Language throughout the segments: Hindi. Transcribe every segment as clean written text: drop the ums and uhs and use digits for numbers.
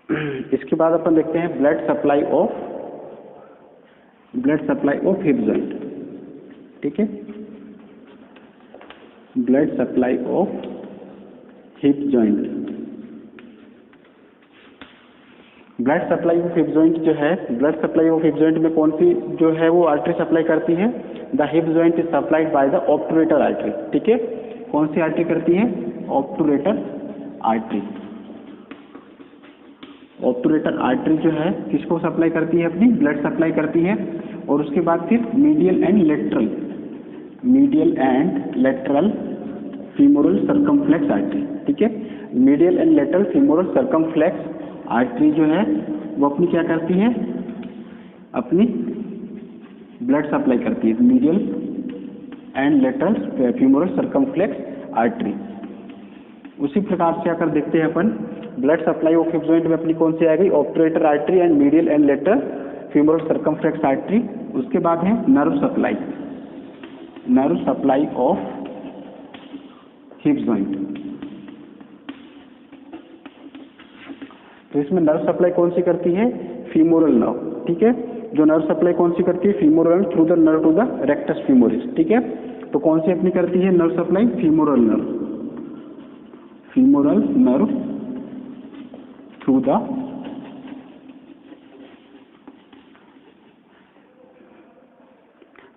इसके बाद अपन देखते हैं blood supply of hip joint. ठीक है, blood supply of hip joint. Blood supply of hip joint जो है, blood supply of hip joint में कौन सी जो है वो आर्टरी सप्लाई करती है? The hip joint is supplied by the obturator artery. ठीक है, कौन सी आर्टरी करती है? Obturator artery. ऑब्टूरेटर आर्टरी जो है किसको सप्लाई करती है? अपनी ब्लड सप्लाई करती है। और उसके बाद फिर medial and lateral femoral circumflex artery. ठीक है, medial and lateral femoral circumflex artery जो है वो अपनी क्या करती है? अपनी ब्लड सप्लाई करती है, medial and lateral femoral circumflex artery. उसी प्रकार से आकर देखते हैं अपन blood supply of hip joint में अपनी कौन सी आ गई? Obturator artery and medial and lateral femoral circumflex artery. उसके बाद है nerve supply of hip joint. तो इसमें नर्व सप्लाई कौन सी करती है? Femoral nerve. ठीक है, जो नर्व सप्लाई कौन सी करती है? Femoral through the nerve to the rectus femoris. ठीक है, तो कौन सी अपनी करती है nerve supply? Femoral nerve through the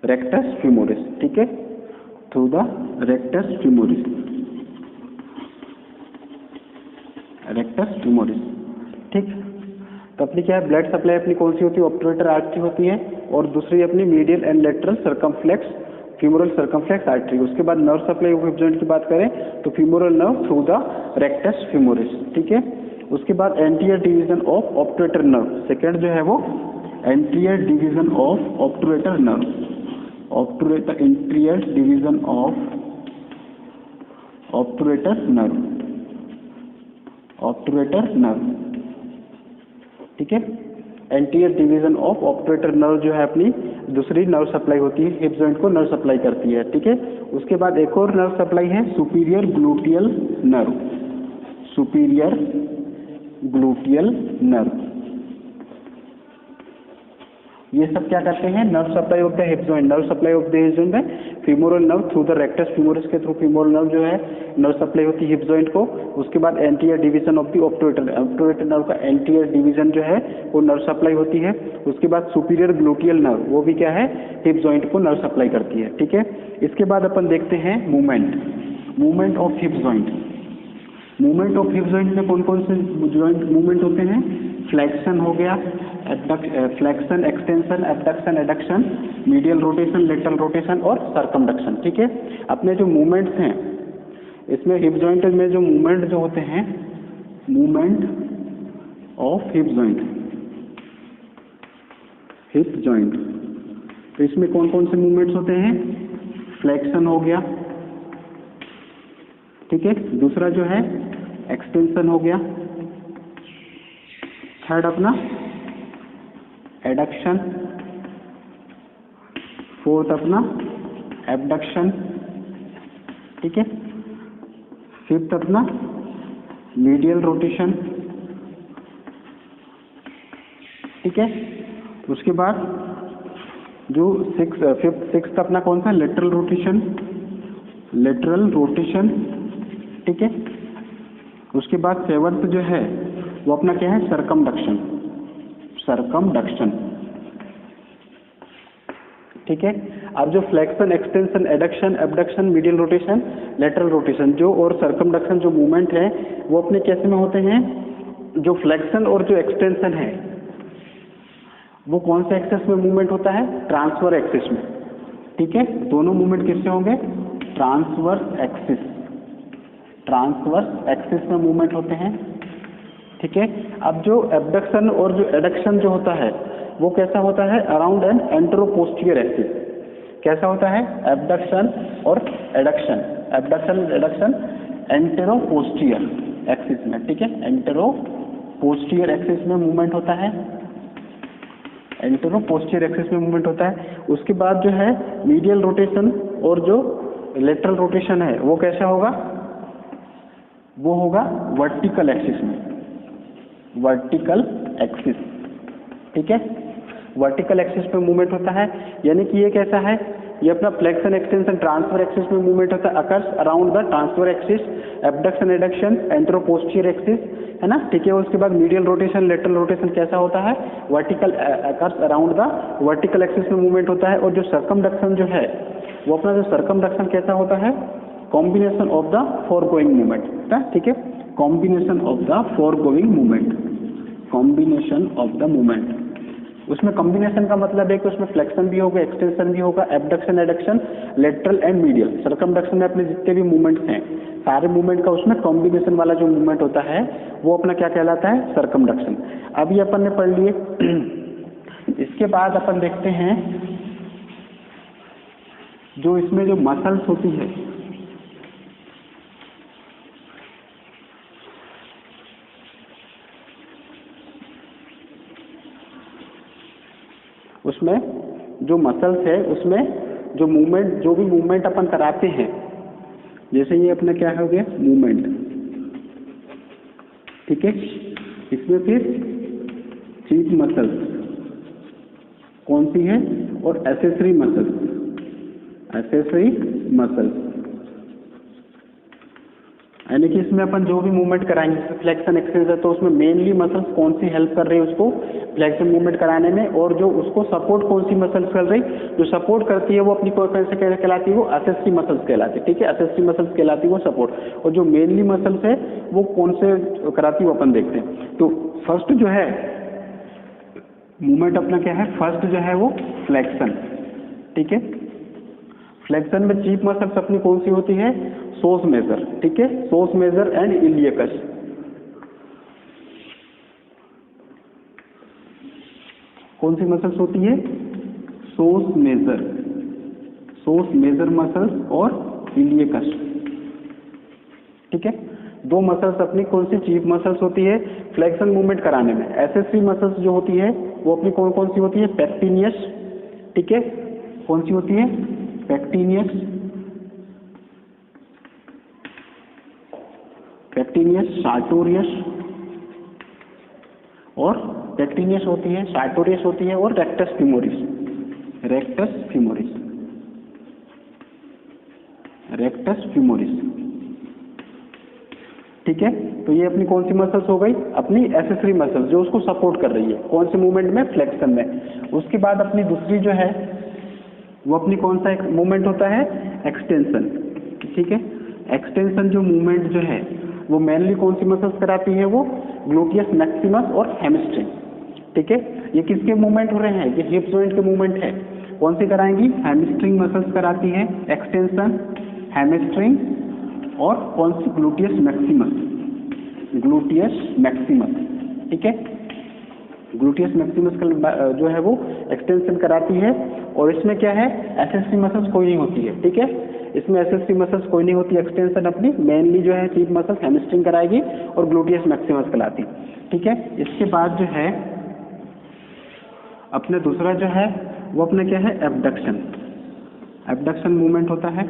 rectus femoris. ठीक है, थ्रू द रेक्टस फीमोरिस। ठीक, तो अपनी क्या है? ब्लड सप्लाई अपनी कौन सी होती है? ऑब्टूरेटर आर्टरी होती है। और दूसरी अपनी medial and lateral circumflex femoral circumflex artery. उसके बाद nerve supply of hip joint की बात करें तो femoral nerve through the rectus femoris. ठीक है, उसके बाद anterior division of obturator nerve. Second जो है वो anterior division of obturator nerve. Anterior division of obturator nerve. ठीक है, anterior division of obturator nerve जो है अपनी दूसरी नर्व सप्लाई होती है, हिप जॉइंट को नर्व सप्लाई करती है। ठीक है, उसके बाद एक और नर्व सप्लाई है सुपीरियर ग्लूटियल नर्व। ये सब क्या करते हैं? Nerve supply of the hip joint. Nerve supply of the hip joint है femoral nerve through the rectus femoris के थ्रू फीमोरल नर्व जो है नर्व सप्लाई होती है हिप जॉइंट को। उसके बाद anterior division of the obturator nerve का एंटीरियर डिवीजन जो है वो नर्व सप्लाई होती है। उसके बाद सुपीरियर ग्लूटियल नर्व, वो भी क्या है? हिप जॉइंट को नर्व सप्लाई करती है। ठीक है, इसके बाद अपन देखते हैं movement of hip joint. Movement of hip joint में कौन कौन से जॉइंट मूवमेंट होते हैं? फ्लेक्शन हो गया, flexion, extension, abduction, adduction, medial rotation, lateral rotation और सर्कमडक्शन। ठीक है, अपने जो मूवमेंट्स हैं इसमें हिप जॉइंट में जो मूवमेंट जो होते हैं, मूवमेंट ऑफ हिप जॉइंट, तो इसमें कौन कौन से मूवमेंट्स होते हैं? फ्लेक्शन हो गया, ठीक है, दूसरा जो है एक्सटेंशन हो गया, थर्ड अपना एडक्शन, फोर्थ अपना एबडक्शन, ठीक है, फिफ्थ अपना मीडियल रोटेशन, ठीक है। उसके बाद जो सिक्स्थ अपना कौन सा? लेटरल रोटेशन, ठीक है। उसके बाद सेवंथ जो है वो अपना क्या है? सरकमडक्शन, ठीक है। अब जो flexion, extension, adduction, abduction, medial rotation, lateral rotation जो और सरकमडक्शन जो मूवमेंट है वो अपने कैसे में होते हैं? जो फ्लेक्शन और जो एक्सटेंशन है वो कौन से एक्सिस में मूवमेंट होता है? ट्रांसवर्स एक्सिस में, ठीक है। दोनों मूवमेंट किससे होंगे? ट्रांसवर्स एक्सिस में मूवमेंट होते हैं, ठीक है। अब जो एबडक्शन और जो एडक्शन जो होता है वो कैसा होता है? Around an anteroposterior axis. कैसा होता है? एबडक्शन और एडक्शन एंटेरोपोस्टीरियर एक्सिस में, ठीक है। एंटेरोपोस्टीरियर एक्सिस में मूवमेंट होता है, एंटेरोपोस्टीरियर एक्सिस में मूवमेंट होता है। उसके बाद जो है मीडियल रोटेशन और जो लेटरल रोटेशन है वो कैसा होगा? वो होगा वर्टिकल एक्सिस में, वर्टिकल एक्सिस, ठीक है, वर्टिकल एक्सिस पे मूवमेंट होता है। यानी कि ये कैसा है, ये अपना फ्लेक्शन एक्सटेंशन ट्रांसफर एक्सिस में मूवमेंट होता है, occurs around the transfer axis, abduction adduction anteroposterior axis, है ना, ठीक है। उसके बाद मीडियल रोटेशन लेटरल रोटेशन कैसा होता है, vertical occurs around the vertical axis में मूवमेंट होता है। और जो सर्कमडक्शन जो है वो अपना जो सर्कमडक्शन कैसा होता है, combination of the foregoing movement, ठीक है, combination of the foregoing movement, combination of the movement. उसमें कॉम्बिनेशन का मतलब है कि उसमें फ्लेक्शन भी होगा, एक्सटेंशन भी होगा, abduction adduction, lateral and medial. Circumduction में अपने जितने भी मूवमेंट्स हैं सारे मूवमेंट का उसमें कॉम्बिनेशन वाला जो मूवमेंट होता है वो अपना क्या कहलाता है, सर्कमडक्शन। अभी अपन ने पढ़ लिए। इसके बाद अपन देखते हैं जो इसमें जो मसल्स होती है, उसमें जो मसल्स है उसमें जो मूवमेंट, जो भी मूवमेंट अपन कराते हैं, जैसे ये अपना क्या हो गया मूवमेंट, ठीक है, इसमें फिर चीफ मसल्स कौन सी है और एसेसरी मसल्स, एसेसरी मसल्स, यानी कि इसमें अपन जो भी मूवमेंट कराएंगे, फ्लेक्शन एक्सटेंशन, तो उसमें मेनली मसल्स कौन सी हेल्प कर रही है उसको फ्लेक्शन मूवमेंट कराने में, और जो उसको सपोर्ट कौन सी मसल्स कर रही, जो सपोर्ट करती है वो अपनी कौन से कहलाती है, वो एसेसरी मसल्स कहलाती है, ठीक है, एसेसरी मसल्स कहलाती है वो सपोर्ट। और जो मेनली मसल्स है वो कौन से कराती है वो अपन देखते हैं। तो फर्स्ट जो है मूवमेंट अपना क्या है, फर्स्ट जो है वो फ्लेक्शन, ठीक है। फ्लेक्शन में चीफ मसल्स अपनी कौन सी होती है, सोस मेजर, ठीक है, सोस मेजर एंड इलियकस। कौन सी मसल्स होती है, सोस मेजर, सोस मेजर मसल्स और इलियकस, ठीक है। दो मसल्स अपनी कौन सी चीफ मसल्स होती है फ्लेक्शन मूवमेंट कराने में। एसेसरी मसल्स जो होती है वो अपनी कौन कौन सी होती है, पेक्टिनियस, ठीक है, कौन सी होती है, पेक्टिनियस, पेक्टिनियस, सार्टोरियस, और पेक्टिनियस होती है, सार्टोरियस होती है, और rectus femoris, rectus femoris, rectus femoris, ठीक है। तो ये अपनी कौन सी मसल्स हो गई, अपनी एसेसरी मसल्स जो उसको सपोर्ट कर रही है कौन से मूवमेंट में, फ्लेक्शन में। उसके बाद अपनी दूसरी जो है वो अपनी कौन सा मूवमेंट होता है, एक्सटेंशन, ठीक है। एक्सटेंशन जो मूवमेंट जो है वो मेनली कौन सी मसल्स कराती है, वो ग्लूटियस मैक्सिमस और हैमस्ट्रिंग, ठीक है। ये किसके मूवमेंट हो रहे हैं, ये हिप जॉइंट के मूवमेंट है। कौन सी कराएंगी, हैमस्ट्रिंग मसल्स कराती है एक्सटेंशन, हैमस्ट्रिंग, और कौन सी, ग्लूटियस मैक्सिमस, ग्लूटियस मैक्सिमस, ठीक है। ग्लूटियस मैक्सिमस का जो है वो एक्सटेंशन कराती है। और इसमें क्या है, एसेसरी मसल्स कोई नहीं होती है, ठीक है, इसमें एसेसरी मसल्स कोई नहीं होती, एक्सटेंशन अपनी मेनली जो है चीफ मसल्स हैमस्ट्रिंग कराएगी और ग्लूटियस मैक्सिमस कराती, ठीक है। इसके बाद जो है अपने दूसरा जो है वो अपने क्या है, एबडक्शन, एबडक्शन मूवमेंट होता है।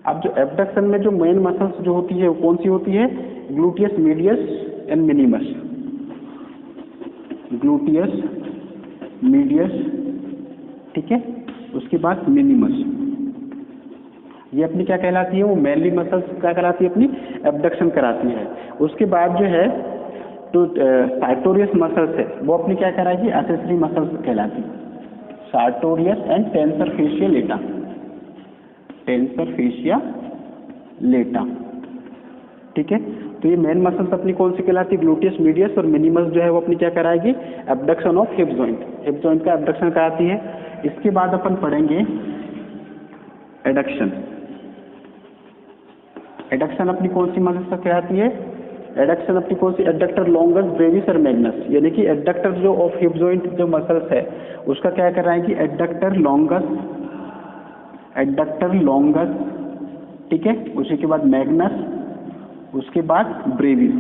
अब जो एबडक्शन में जो मेन मसल्स जो होती है वो कौन सी होती है, gluteus medius and minimus, gluteus medius, ठीक है, उसके बाद मिनिमस। ये अपनी क्या कहलाती है, वो मेनली मसल्स क्या कहलाती है, अपनी एबडक्शन कराती है। उसके बाद जो है तो सार्टोरियस मसल्स है वो अपनी क्या कराएगी, एसेसरी मसल्स कहलाती है, सार्टोरियस एंड टेंसर फेशिया लेटा, टेंसर फेशिया लेटा, ठीक है। तो ये मेन मसल्स अपनी कौन सी कहलाती है, ग्लूटियस मीडियस, और मिनिमस जो है वो अपनी क्या कराएगी, abduction of hip joint, hip joint का एबडक्शन कराती है। इसके बाद अपन पढ़ेंगे एडक्शन। एडक्शन अपनी कौन सी मसल्स कहलाती है, एडक्शन अपनी कौन सी, एडक्टर लॉन्गस, ब्रेविस और मैग्नस, यानी कि एडक्टर जो ऑफ हिप जॉइंट जो मसल्स है उसका क्या कराएगी, एडक्टर लॉन्गस, एडक्टर लॉन्गस, ठीक है, उसी के बाद मैग्नस, उसके बाद ब्रेविस।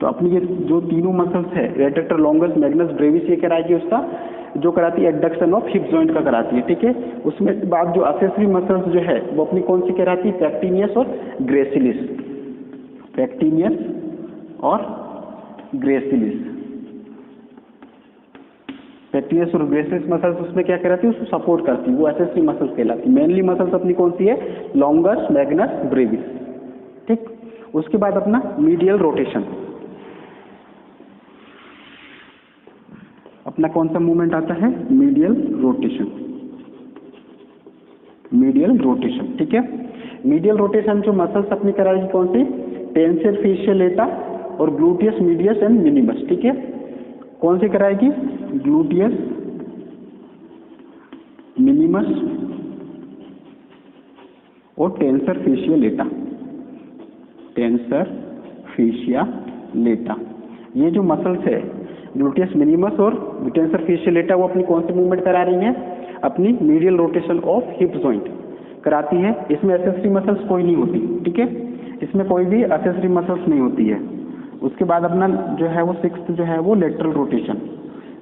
तो अपनी ये जो तीनों मसल्स है, एडक्टर लॉन्गस, मैग्नस, ब्रेविस, ये कराएगी उसका जो कराती है एडक्शन ऑफ हिप जॉइंट का कराती है, ठीक है। उसमें बाद जो एसेसरी मसल्स जो है वो अपनी कौन सी कराती है, पेक्टिनियस और ग्रेसिलिस, पेक्टिनियस और ग्रेसिलिस। पेक्टिलियस और ग्रेसिलिस मसल्स उसमें क्या कराती है, उसको सपोर्ट करती है, वो एसेसरी मसल्स कहलाती है। मेनली मसल्स अपनी कौन सी है, लॉन्गस, मैग्नस, ब्रेविस। ठीक, उसके बाद अपना मीडियल रोटेशन, अपना कौन सा मूवमेंट आता है, मीडियल रोटेशन। मीडियल रोटेशन, ठीक है। मीडियल रोटेशन जो मसल्स अपनी कराएगी कौन सी, टेंसर फेशियल लेटा और ग्लूटियस मीडियस एंड मिनिमस। ठीक है, कौन सी कराएगी, ग्लूटियस मिनिमस और टेंसर फेशिया लेटा। टेंसर फेशिया लेटा, ये जो मसल्स है ग्लूटियस मिनिमस और टेंसर फेशिया लेटा, वो अपनी कौन सी मूवमेंट करा रही है, अपनी medial rotation of hip joint कराती है। इसमें एसेसरी मसल्स कोई नहीं होती। ठीक है, इसमें कोई भी एसेसरी मसल्स नहीं होती है। उसके बाद अपना जो है वो सिक्स्थ जो है वो lateral rotation.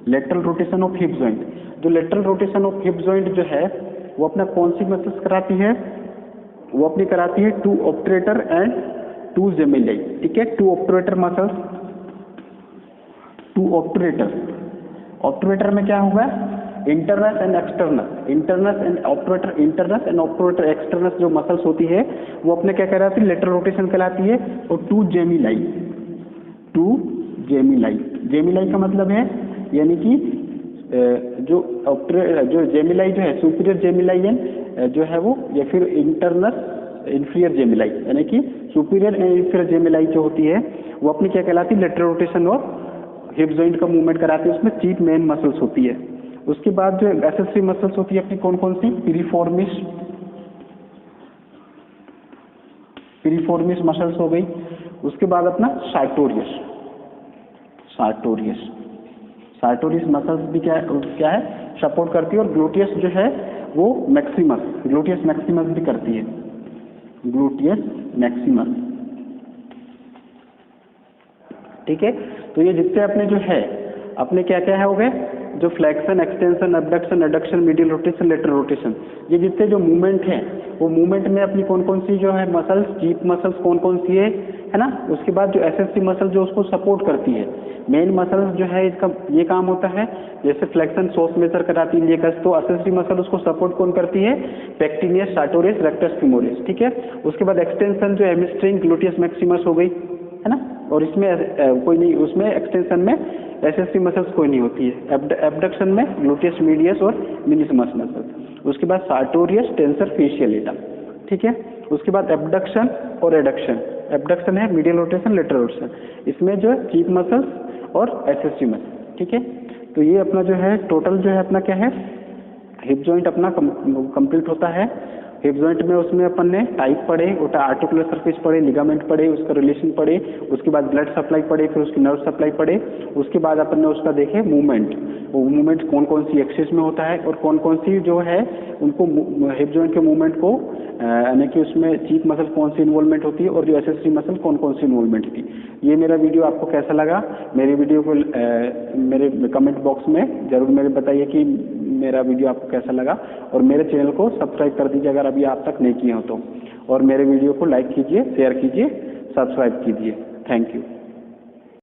Lateral rotation of hip joint, जो lateral rotation of hip joint जो है वो अपना कौन सी मसल्स कराती है, वो अपनी कराती है two obturator and two gemelli. ठीक है, two obturator muscles, two obturator, obturator में क्या होगा, internus and externus, internus and obturator, internus and obturator externus जो मसल्स होती है वो अपने क्या कहलाती है, लेटरल रोटेशन कहलाती है। और टू जेमिलाई, टू जेमिलाई, जेमिलाई का मतलब है यानी कि जो जेमिलाई जो है सुपीरियर जेमिलाइन जो है वो, या फिर इंटरनस इंफीरियर जेमिलाई, यानी कि सुपीरियर एंड इंफीरियर जेमिलाई जो होती है वो अपनी क्या कहलाती है, लेटरल रोटेशन और हिप जॉइंट का मूवमेंट कराती है। उसमें चीफ मेन मसल्स होती है। उसके बाद जो एसेसरी मसल्स होती है अपनी कौन कौन सी, पिरिफॉर्मिस, पिरिफॉर्मिस मसल्स हो गई। उसके बाद अपना सार्टोरियस, सार्टोरियस, सार्टोरियस मसल्स भी क्या है सपोर्ट करती है। और ग्लूटियस जो है वो मैक्सिमस, ग्लूटियस मैक्सिमस भी करती है, ग्लूटियस मैक्सिमस। ठीक है, तो ये जितने अपने जो है अपने क्या क्या है हो गए, जो flexion, extension, abduction, adduction, medial rotation, lateral rotation, ये जितने जो मूवमेंट है वो मूवमेंट में अपनी कौन कौन सी जो है मसल्स, चीफ मसल्स कौन कौन सी है ना। उसके बाद जो एसेसरी मसल जो उसको सपोर्ट करती है, मेन मसल्स जो है इसका ये काम होता है, जैसे फ्लेक्शन सोर्स मेजर कराती है लेकर, तो एसेसरी मसल उसको सपोर्ट कौन करती है, पेक्टिनियस, सार्टोरियस, रेक्टस फीमोरिस। ठीक है, उसके बाद एक्सटेंशन जो हैमस्ट्रिंग, ग्लूटियस मैक्सिमस हो गई, है ना। और इसमें कोई नहीं, उसमें एक्सटेंशन में एसेसरी मसल्स कोई नहीं होती है। एबडक्शन में ग्लूटियस मीडियस और मिनिमस मसल। उसके बाद सार्टोरियस, टेंसर फेशियल लेटा। ठीक है, उसके बाद एबडक्शन और एडक्शन, एबडक्शन है मीडियल रोटेशन, लेटरल रोटेशन, इसमें जो है चीफ मसल्स और एसेसरी मसल। ठीक है, तो ये अपना जो है टोटल जो है अपना क्या है, हिप जॉइंट अपना कंप्लीट होता है। हिप जॉइंट में उसमें अपन ने टाइप पढ़े, आर्टिकुलर सरफेस पढ़े, लिगामेंट पढ़े, उसका रिलेशन पढ़े, उसके बाद ब्लड सप्लाई पढ़े, फिर उसकी नर्व सप्लाई पढ़े। उसके बाद अपन ने उसका देखे मूवमेंट, वो मूवमेंट कौन कौन सी एक्सिस में होता है और कौन कौन सी जो है उनको हिप जॉइंट के मूवमेंट को यानी कि उसमें चीफ मसल कौन सी इन्वॉल्वमेंट होती है और जो एसेसरी मसल कौन कौन सी इन्वॉल्वमेंट होती है। ये मेरा वीडियो आपको कैसा लगा, मेरी वीडियो को मेरे कमेंट बॉक्स में जरूर मेरे बताइए कि मेरा वीडियो आपको कैसा लगा। और मेरे चैनल को सब्सक्राइब कर दीजिए अगर अभी आप तक नहीं किए हो तो, और मेरे वीडियो को लाइक कीजिए, शेयर कीजिए, सब्सक्राइब कीजिए। Thank you.